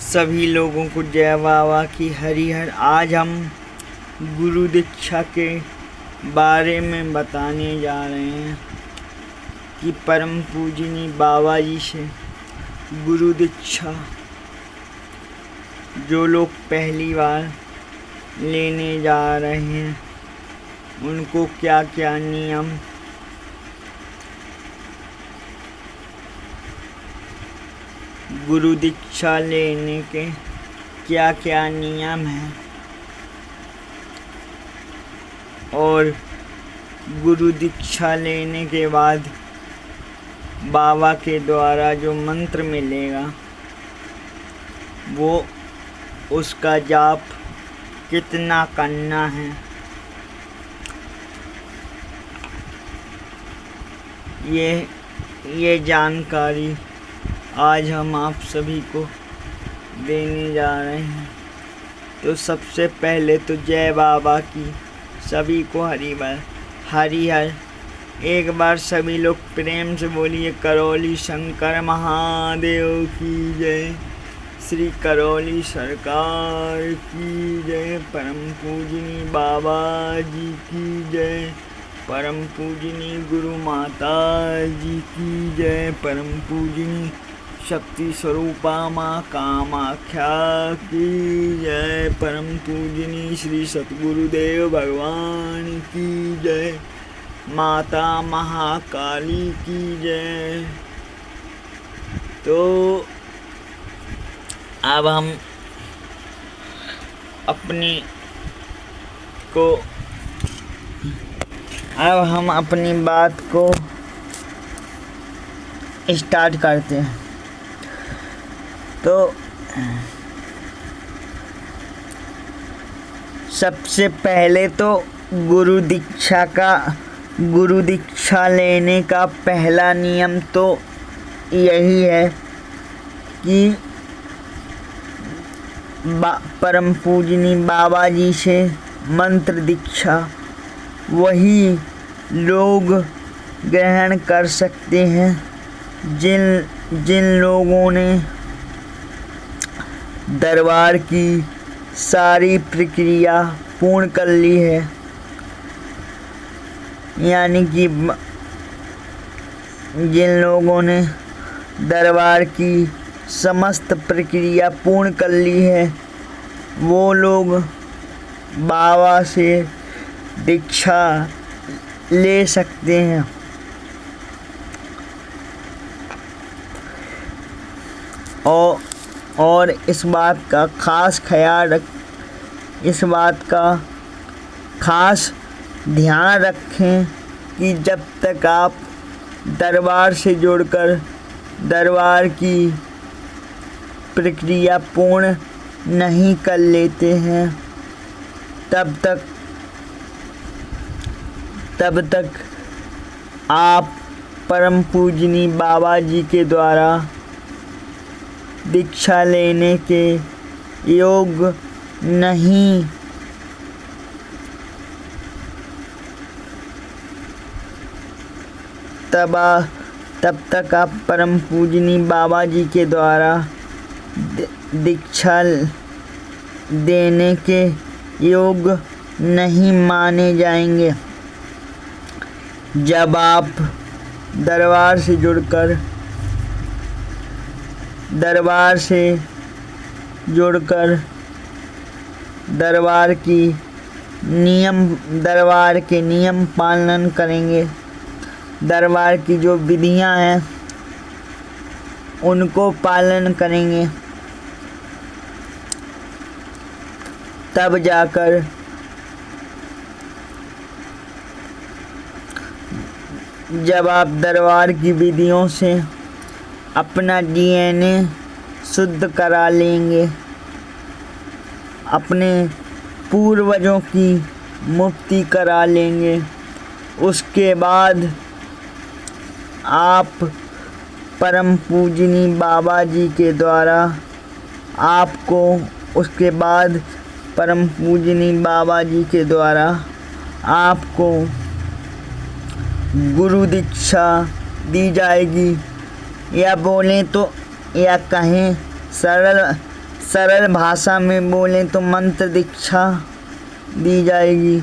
सभी लोगों को जय बाबा की हरिहर। आज हम गुरु दीक्षा के बारे में बताने जा रहे हैं कि परम पूजनीय बाबा जी से गुरु दीक्षा जो लोग पहली बार लेने जा रहे हैं उनको क्या क्या नियम गुरु दीक्षा लेने के क्या क्या नियम हैं और गुरु दीक्षा लेने के बाद बाबा के द्वारा जो मंत्र मिलेगा वो उसका जाप कितना करना है, ये जानकारी आज हम आप सभी को देने जा रहे हैं। तो सबसे पहले तो जय बाबा की सभी को हरिहर। एक बार सभी लोग प्रेम से बोलिए करौली शंकर महादेव की जय, श्री करौली सरकार की जय, परम पूजनीय बाबा जी की जय, परम पूजनीय गुरु माता जी की जय, परम पूजनीय शक्ति स्वरूपा माँ कामाख्या की जय, परम पूजनीय श्री सतगुरुदेव भगवान की जय, माता महाकाली की जय। तो अब हम अपनी बात को स्टार्ट करते हैं। तो सबसे पहले तो गुरु दीक्षा लेने का पहला नियम तो यही है कि परम पूजनीय बाबा जी से मंत्र दीक्षा वही लोग ग्रहण कर सकते हैं जिन लोगों ने दरबार की सारी प्रक्रिया पूर्ण कर ली है, यानी कि जिन लोगों ने दरबार की समस्त प्रक्रिया पूर्ण कर ली है वो लोग बाबा से दीक्षा ले सकते हैं। और इस बात का खास ध्यान रखें कि जब तक आप दरबार से जुड़कर दरबार की प्रक्रिया पूर्ण नहीं कर लेते हैं तब तक आप परम पूजनीय बाबा जी के द्वारा दीक्षा लेने के योग नहीं। तब तक आप परम पूजनीय बाबा जी के द्वारा दीक्षा देने के योग नहीं माने जाएंगे। जब आप दरबार से जुड़कर दरबार के नियम पालन करेंगे, दरबार की जो विधियां हैं उनको पालन करेंगे, तब जाकर जब आप दरबार की विधियों से अपना DNA शुद्ध करा लेंगे, अपने पूर्वजों की मुक्ति करा लेंगे, उसके बाद आप परम पूजनीय बाबा जी के द्वारा आपको गुरु दीक्षा दी जाएगी, या बोलें तो या कहें सरल भाषा में बोलें तो मंत्र दीक्षा दी जाएगी।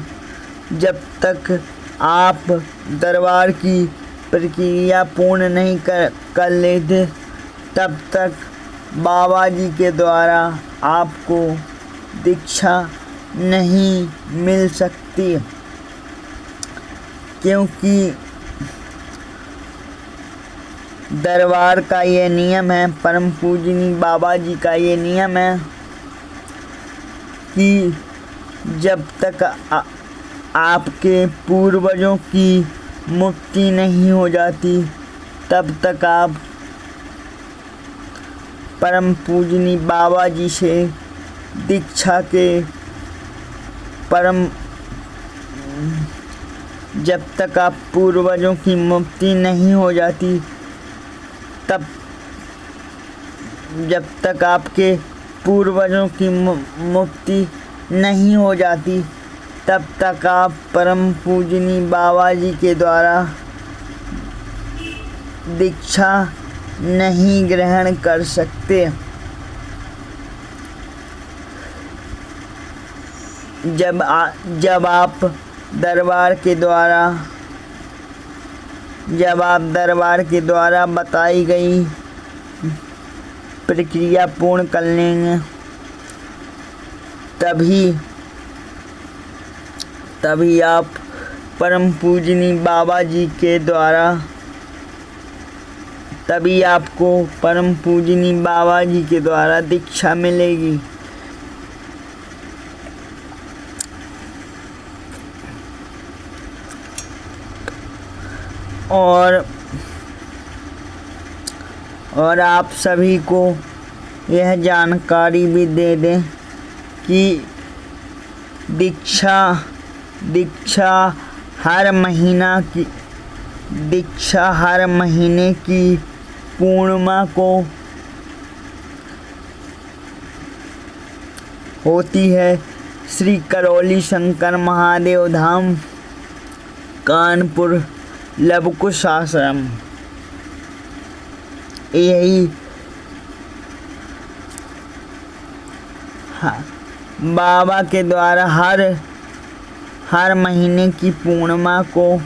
जब तक आप दरबार की प्रक्रिया पूर्ण नहीं कर लेते तब तक बाबा जी के द्वारा आपको दीक्षा नहीं मिल सकती, क्योंकि दरबार का ये नियम है, परम पूजनी बाबा जी का ये नियम है कि जब तक आपके पूर्वजों की मुक्ति नहीं हो जाती तब तक आप परम पूजनी बाबा जी से दीक्षा के जब तक आप पूर्वजों की मुक्ति नहीं हो जाती जब तक आपके पूर्वजों की मुक्ति नहीं हो जाती तब तक आप परम पूजनी बाबा जी के द्वारा दीक्षा नहीं ग्रहण कर सकते। जब आप दरबार के द्वारा बताई गई प्रक्रिया पूर्ण कर लेंगे तभी आप परम पूजनी बाबा जी के द्वारा तभी आपको परम पूजनी बाबा जी के द्वारा दीक्षा मिलेगी। और आप सभी को यह जानकारी भी दे दें कि दीक्षा हर महीने की पूर्णिमा को होती है। श्री करौली शंकर महादेव धाम, कानपुर, लवकुश आश्रम। यही बाबा के द्वारा हर महीने की पूर्णिमा को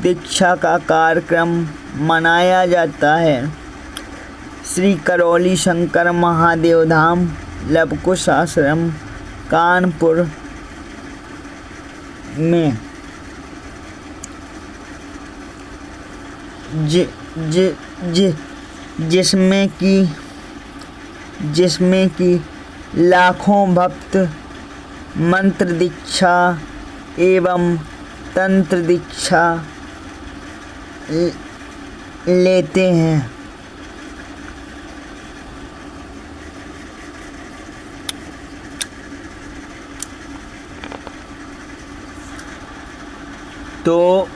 दीक्षा का कार्यक्रम मनाया जाता है। श्री करौली शंकर महादेव धाम, लवकुश आश्रम, कानपुर में जिसमें कि लाखों भक्त मंत्र दीक्षा एवं तंत्र दीक्षा लेते हैं। तो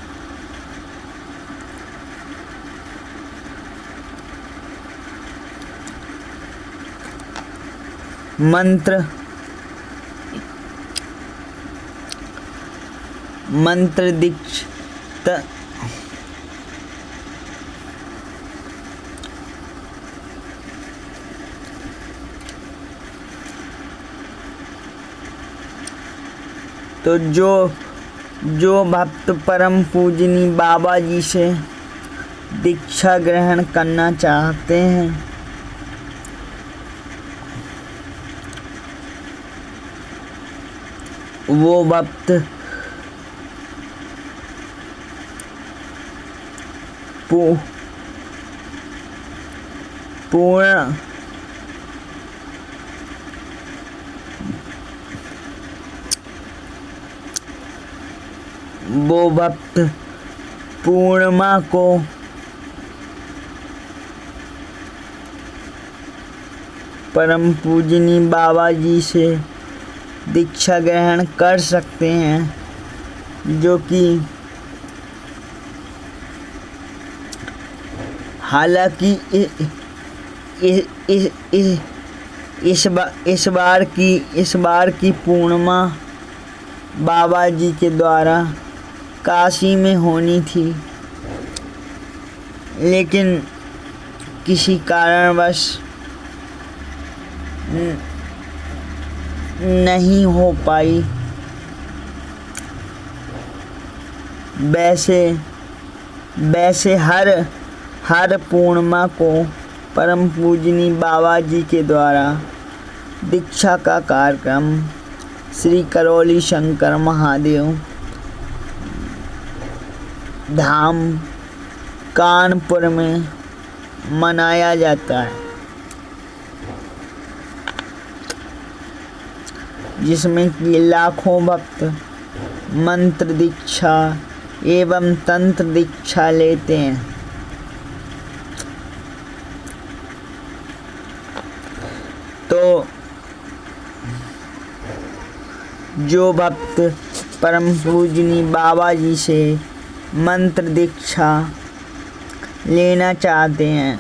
मंत्र दीक्षा तो जो भक्त परम पूजनी बाबा जी से दीक्षा ग्रहण करना चाहते हैं वो भक्त पूर्णिमा को परम पूजनी बाबा जी से दीक्षा ग्रहण कर सकते हैं, जो कि हालांकि इस बार की पूर्णिमा बाबा जी के द्वारा काशी में होनी थी, लेकिन किसी कारणवश नहीं हो पाई। वैसे हर पूर्णिमा को परम पूजनीय बाबा जी के द्वारा दीक्षा का कार्यक्रम श्री करौली शंकर महादेव धाम कानपुर में मनाया जाता है, जिसमें कि लाखों भक्त मंत्र दीक्षा एवं तंत्र दीक्षा लेते हैं। तो जो भक्त परम पूजनीय बाबा जी से मंत्र दीक्षा लेना चाहते हैं,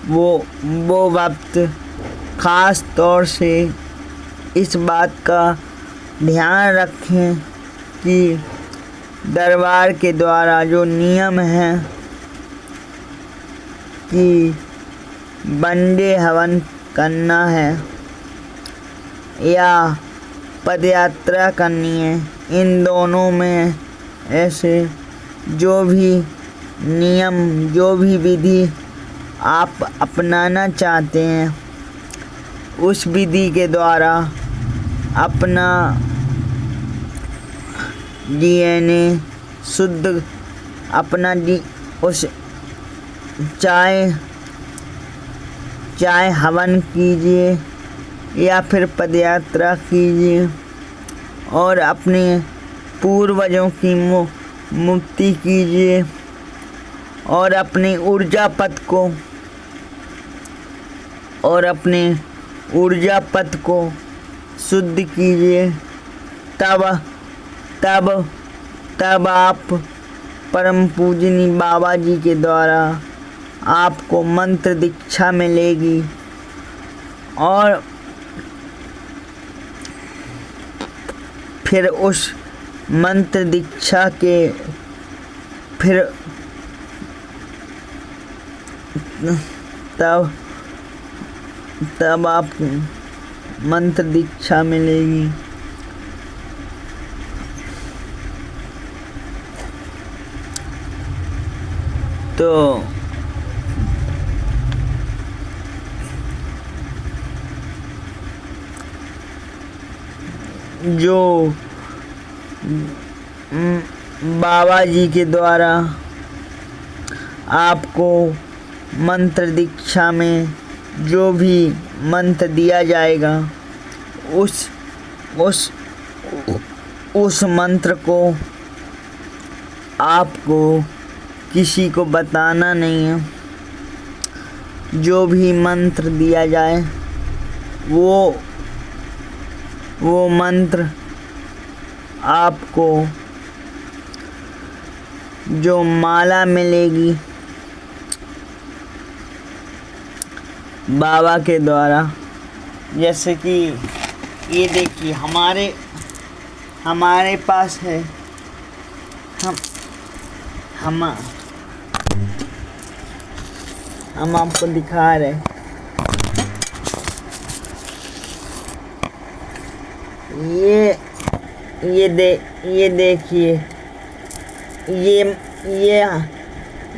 वो भक्त खास तौर से इस बात का ध्यान रखें कि दरबार के द्वारा जो नियम है कि वनडे हवन करना है या पदयात्रा करनी है, इन दोनों में ऐसे जो भी नियम, जो भी विधि आप अपनाना चाहते हैं, उस विधि के द्वारा अपना DNA शुद्ध, अपना उस चाहे हवन कीजिए या फिर पदयात्रा कीजिए और अपने पूर्वजों की मुक्ति कीजिए और अपने ऊर्जा पथ को शुद्ध कीजिए। तब आप परम पूजनीय बाबा जी के द्वारा आपको मंत्र दीक्षा मिलेगी और फिर उस मंत्र दीक्षा के तब आप मंत्र दीक्षा मिलेगी। तो जो बाबा जी के द्वारा आपको मंत्र दीक्षा में जो भी मंत्र दिया जाएगा, उस मंत्र को आपको किसी को बताना नहीं है। जो भी मंत्र दिया जाए वो मंत्र आपको जो माला मिलेगी बाबा के द्वारा, जैसे कि ये देखिए हमारे पास है, हम आपको दिखा रहे हैं। ये देखिए,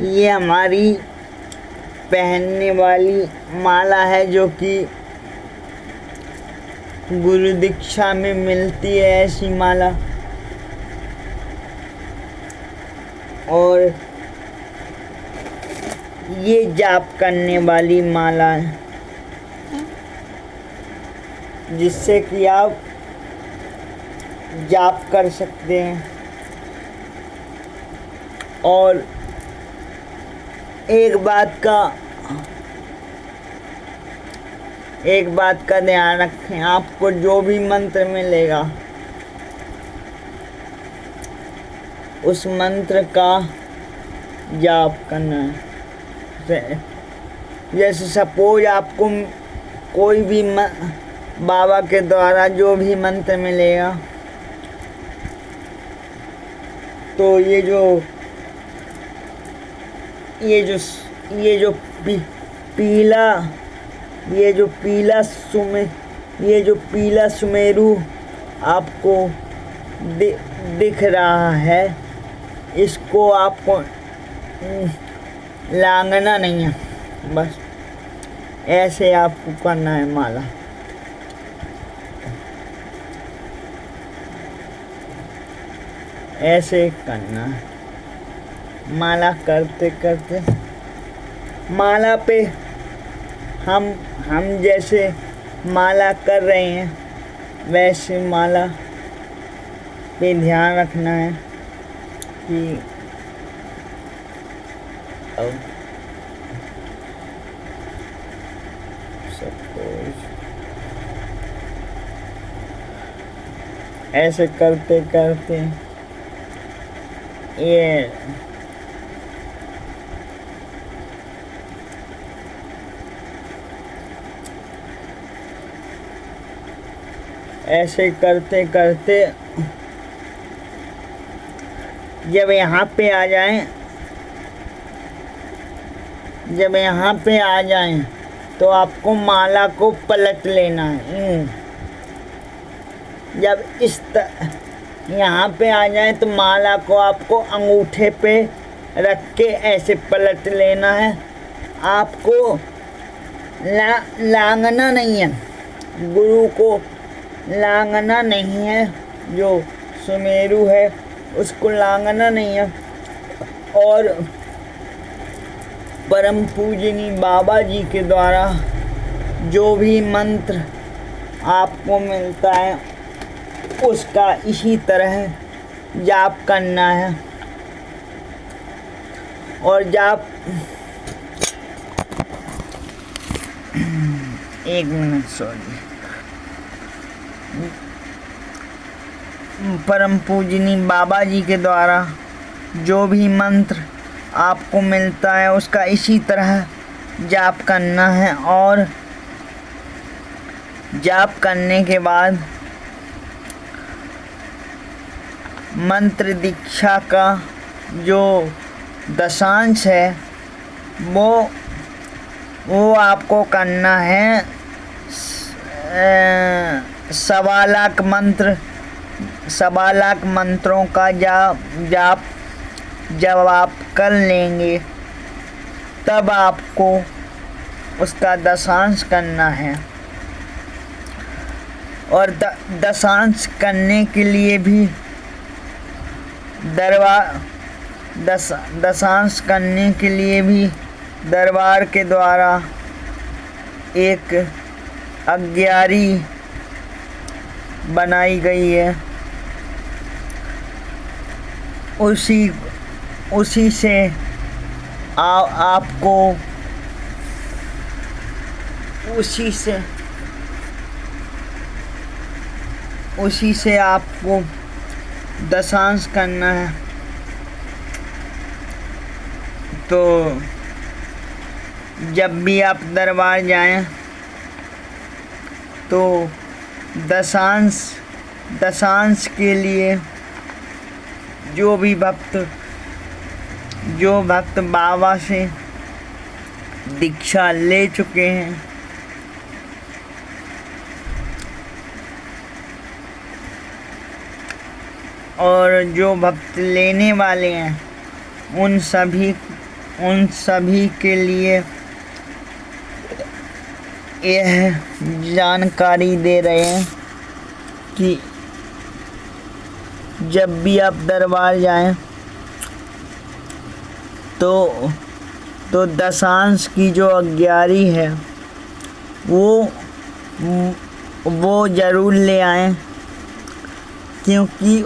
ये हमारी पहनने वाली माला है, जो कि गुरु दीक्षा में मिलती है ऐसी माला। और ये जाप करने वाली माला है, जिससे कि आप जाप कर सकते हैं। और एक बात का ध्यान रखें, आपको जो भी मंत्र मिलेगा उस मंत्र का जाप करना है। जैसे सपोज आपको कोई भी बाबा के द्वारा जो भी मंत्र मिलेगा, तो ये जो पीला ये जो पीला सुमेरु आपको दिख रहा है, इसको आपको लांघना नहीं है, बस ऐसे आपको करना है माला। ऐसे करना है माला। करते करते माला पे हम जैसे माला कर रहे हैं वैसे माला पे ध्यान रखना है कि ऐसे करते करते ये ऐसे करते करते जब यहाँ पे आ जाएं तो आपको माला को पलट लेना है। जब यहाँ पे आ जाए तो माला को आपको अंगूठे पे रख के ऐसे पलट लेना है। आपको लांघना नहीं है, गुरु को लांघना नहीं है। जो सुमेरु है उसको लांघना नहीं है। और परम पूजनी बाबा जी के द्वारा जो भी मंत्र आपको मिलता है उसका इसी तरह जाप करना है। और जाप 1 मिनट सॉरी। परम पूजनी बाबा जी के द्वारा जो भी मंत्र आपको मिलता है उसका इसी तरह जाप करना है। और जाप करने के बाद मंत्र दीक्षा का जो दशांश है वो आपको करना है। 1.25 लाख मंत्रों का जाप जब आप कर लेंगे तब आपको उसका दशांश करना है। और दशांश करने के लिए भी दशांश करने के लिए भी दरबार के द्वारा एक अग्यारी बनाई गई है। उसी से आपको दशांश करना है। तो जब भी आप दरबार जाएं तो दशांश के लिए जो भक्त बाबा से दीक्षा ले चुके हैं और जो भक्त लेने वाले हैं उन सभी के लिए यह जानकारी दे रहे हैं कि जब भी आप दरबार जाएं तो दशांश की जो अग्यारी है वो ज़रूर ले आएं, क्योंकि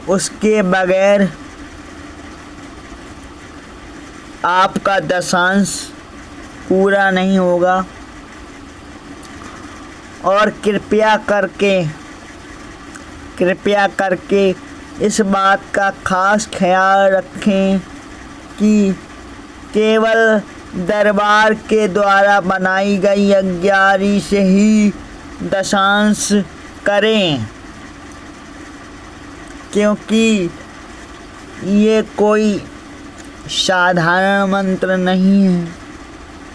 उसके बगैर आपका दशांश पूरा नहीं होगा। और कृपया करके इस बात का खास ख्याल रखें कि केवल दरबार के द्वारा बनाई गई अग्यारी से ही दशांश करें, क्योंकि ये कोई साधारण मंत्र नहीं है।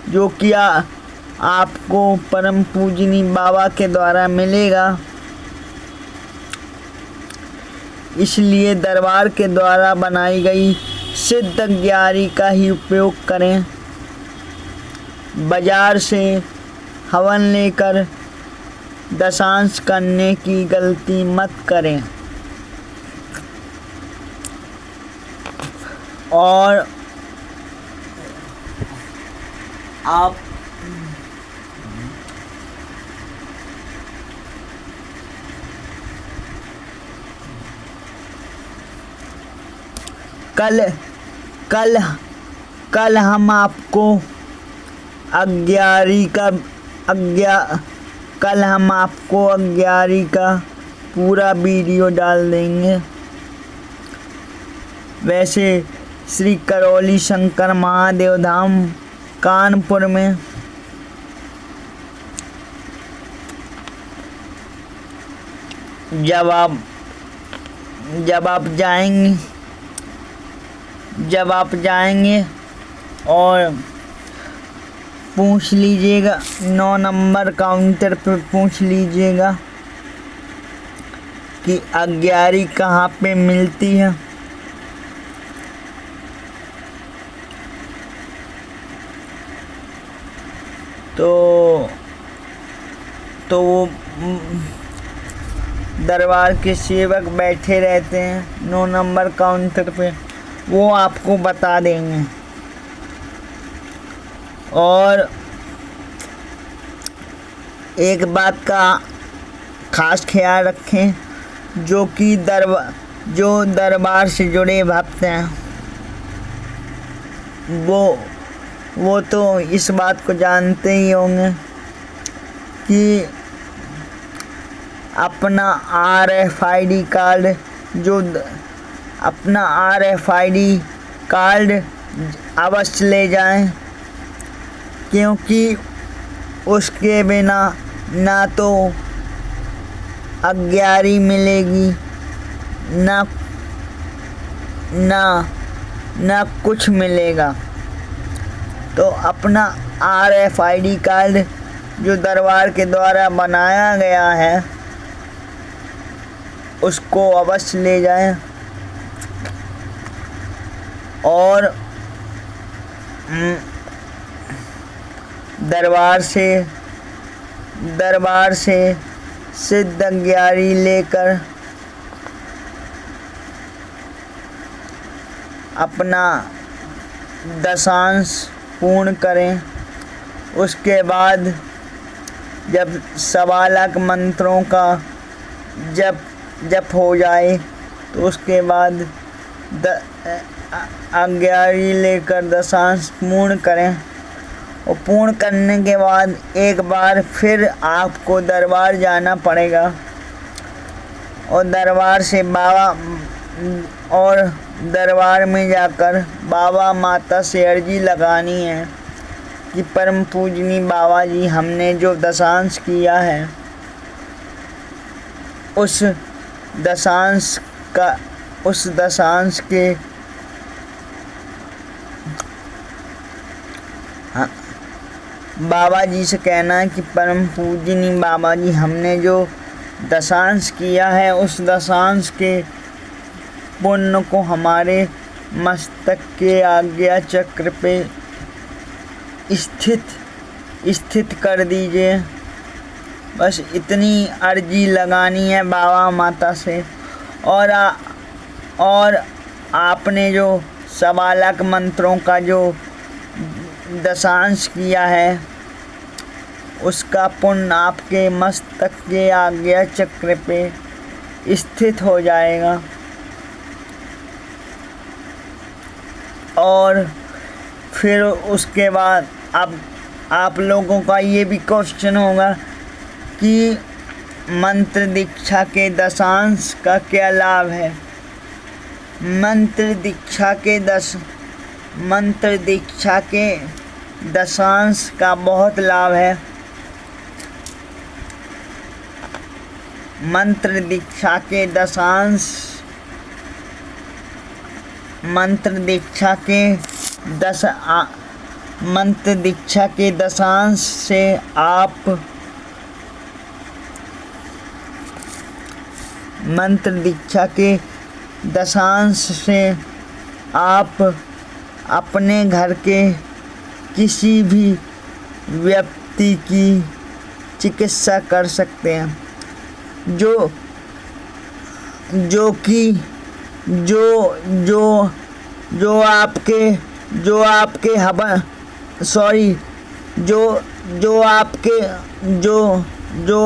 जो कि आपको परम पूजनी बाबा के द्वारा मिलेगा। इसलिए दरबार के द्वारा बनाई गई सिद्ध ग्यारी का ही उपयोग करें। बाजार से हवन लेकर दशांश करने की गलती मत करें। और आप कल हम आपको अग्यारी का पूरा वीडियो डाल देंगे। वैसे श्री करौली शंकर महादेव धाम कानपुर में जब आप जाएंगे और पूछ लीजिएगा, 9 नंबर काउंटर पर पूछ लीजिएगा कि अग्यारी कहाँ पे मिलती है। तो वो दरबार के सेवक बैठे रहते हैं 9 नंबर काउंटर पे, वो आपको बता देंगे। और एक बात का खास ख्याल रखें, जो दरबार से जुड़े भक्त हैं वो तो इस बात को जानते ही होंगे कि अपना RFID कार्ड अवश्य ले जाएं, क्योंकि उसके बिना ना तो अग्यारी मिलेगी ना कुछ मिलेगा। तो अपना RFID कार्ड जो दरबार के द्वारा बनाया गया है उसको अवश्य ले जाएं। और दरबार से सिद्ध ग्यारी लेकर अपना दशांश पूर्ण करें। उसके बाद जब 1.25 लाख मंत्रों का जप हो जाए तो उसके बाद अग्यारी लेकर दशांश पूर्ण करें। और पूर्ण करने के बाद एक बार फिर आपको दरबार जाना पड़ेगा और दरबार में जाकर बाबा माता से अर्जी लगानी है कि परम पूजनी बाबा जी, हमने जो दशांश किया है उस दशांश के बाबा जी से कहना है कि परम पूजनी बाबा जी, हमने जो दशांश किया है उस दशांश के पुण्य को हमारे मस्तक के आज्ञा चक्र पे स्थित कर दीजिए। बस इतनी अर्जी लगानी है बाबा माता से। और आपने जो 1.25 लाख मंत्रों का जो दशांश किया है उसका पुण्य आपके मस्तक के आज्ञा चक्र पे स्थित हो जाएगा। और फिर उसके बाद आप लोगों का ये भी क्वेश्चन होगा कि मंत्र दीक्षा के दशांश का क्या लाभ है। मंत्र दीक्षा के दशांश का बहुत लाभ है। मंत्र दीक्षा के मंत्र दीक्षा के दशांश से आप मंत्र दीक्षा के दशांश से आप अपने घर के किसी भी व्यक्ति की चिकित्सा कर सकते हैं जो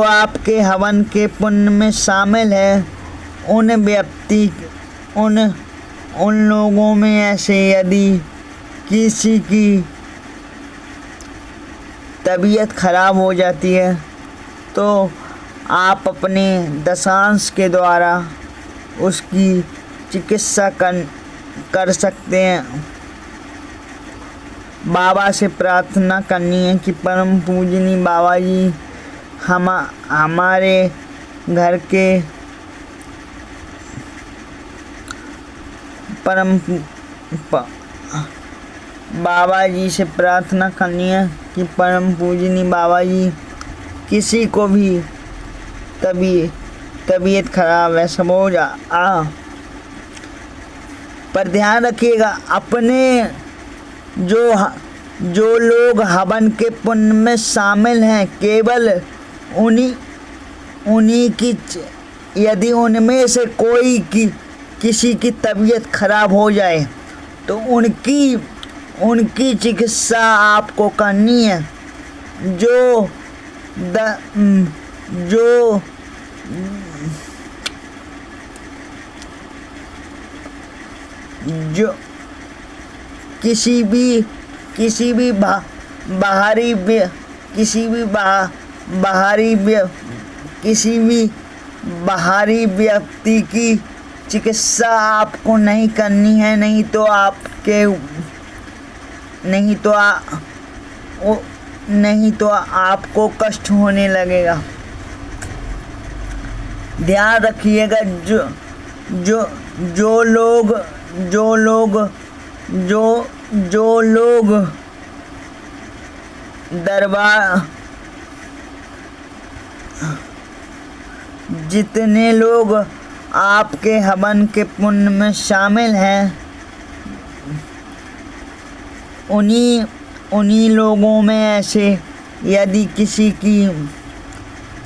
आपके हवन के पुण्य में शामिल है। उन लोगों में ऐसे यदि किसी की तबीयत खराब हो जाती है तो आप अपने दशांश के द्वारा उसकी चिकित्सा कर सकते हैं। बाबा से प्रार्थना करनी है कि परम पूजनीय बाबा जी हमारे घर के बाबा जी से प्रार्थना करनी है कि परम पूजनीय बाबा जी किसी को भी तबीयत खराब है सब हो जा पर ध्यान रखिएगा, अपने जो लोग हवन के पुण्य में शामिल हैं केवल उन्हीं की, यदि उनमें से कोई किसी की तबीयत खराब हो जाए तो उनकी चिकित्सा आपको करनी है। जो किसी भी बाहरी व्यक्ति की चिकित्सा आपको नहीं करनी है, नहीं तो आपको कष्ट होने लगेगा। ध्यान रखिएगा, जो लोग दरबार, जितने लोग आपके हवन के पुण्य में शामिल हैं उन्हीं लोगों में ऐसे यदि किसी की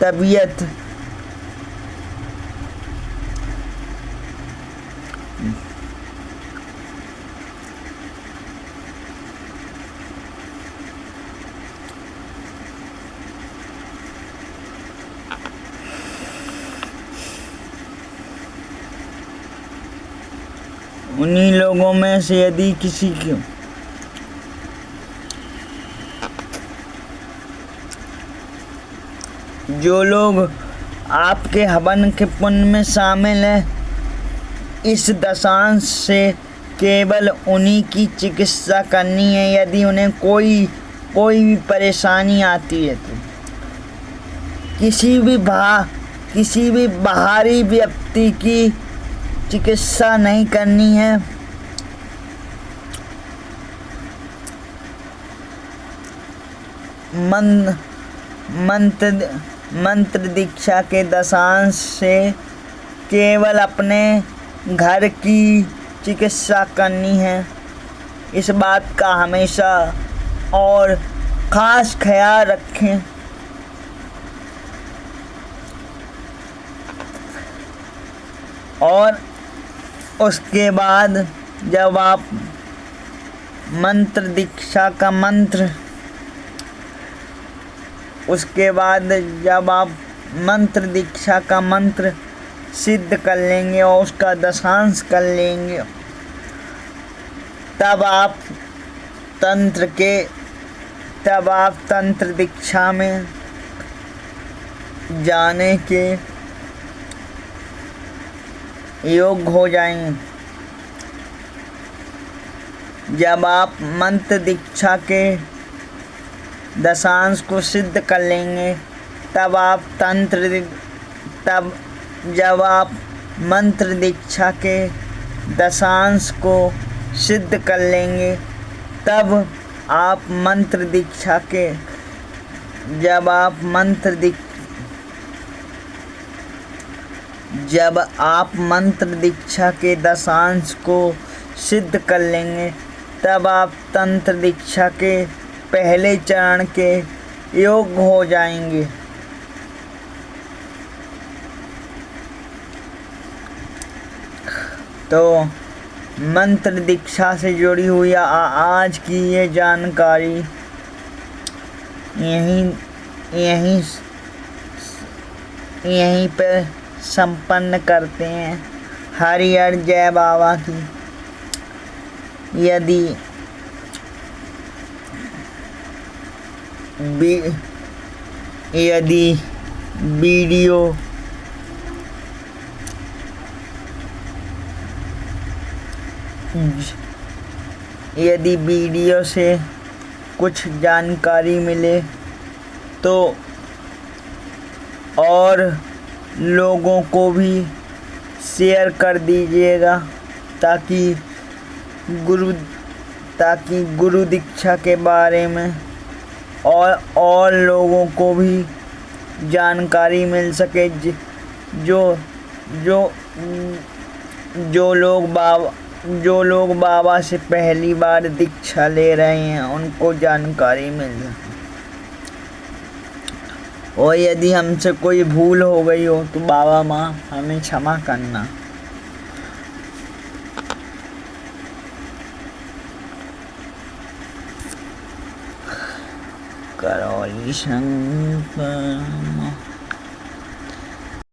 तबीयत उन्हीं लोगों में से यदि किसी की जो लोग आपके हवन के पुण्य में शामिल हैं, इस दशांश से केवल उन्हीं की चिकित्सा करनी है। यदि उन्हें कोई भी परेशानी आती है तो किसी भी बाहरी व्यक्ति की चिकित्सा नहीं करनी है। मंत्र दीक्षा के दशांश से केवल अपने घर की चिकित्सा करनी है। इस बात का हमेशा और ख़ास ख्याल रखें। और उसके बाद जब आप मंत्र दीक्षा का मंत्र सिद्ध कर लेंगे और उसका दशांश कर लेंगे, तब आप तंत्र दीक्षा में जाने के योग्य हो जाएंगे। जब आप मंत्र दीक्षा के दशांश को सिद्ध कर लेंगे जब आप मंत्र दीक्षा के दशांश को सिद्ध कर लेंगे तब आप मंत्र दीक्षा के जब आप मंत्र दीक्षा के दशांश को सिद्ध कर लेंगे, तब आप तंत्र दीक्षा के पहले चरण के योग्य हो जाएंगे। तो मंत्र दीक्षा से जुड़ी हुई आज की ये जानकारी यहीं पर संपन्न करते हैं। हरि हर जय बाबा की। यदि वीडियो से कुछ जानकारी मिले तो और लोगों को भी शेयर कर दीजिएगा, ताकि गुरु दीक्षा के बारे में और लोगों को भी जानकारी मिल सके। जो लोग बाबा से पहली बार दीक्षा ले रहे हैं, उनको जानकारी मिल सके। और यदि हमसे कोई भूल हो गई हो तो बाबा माँ हमें क्षमा करना। करौली शंकर।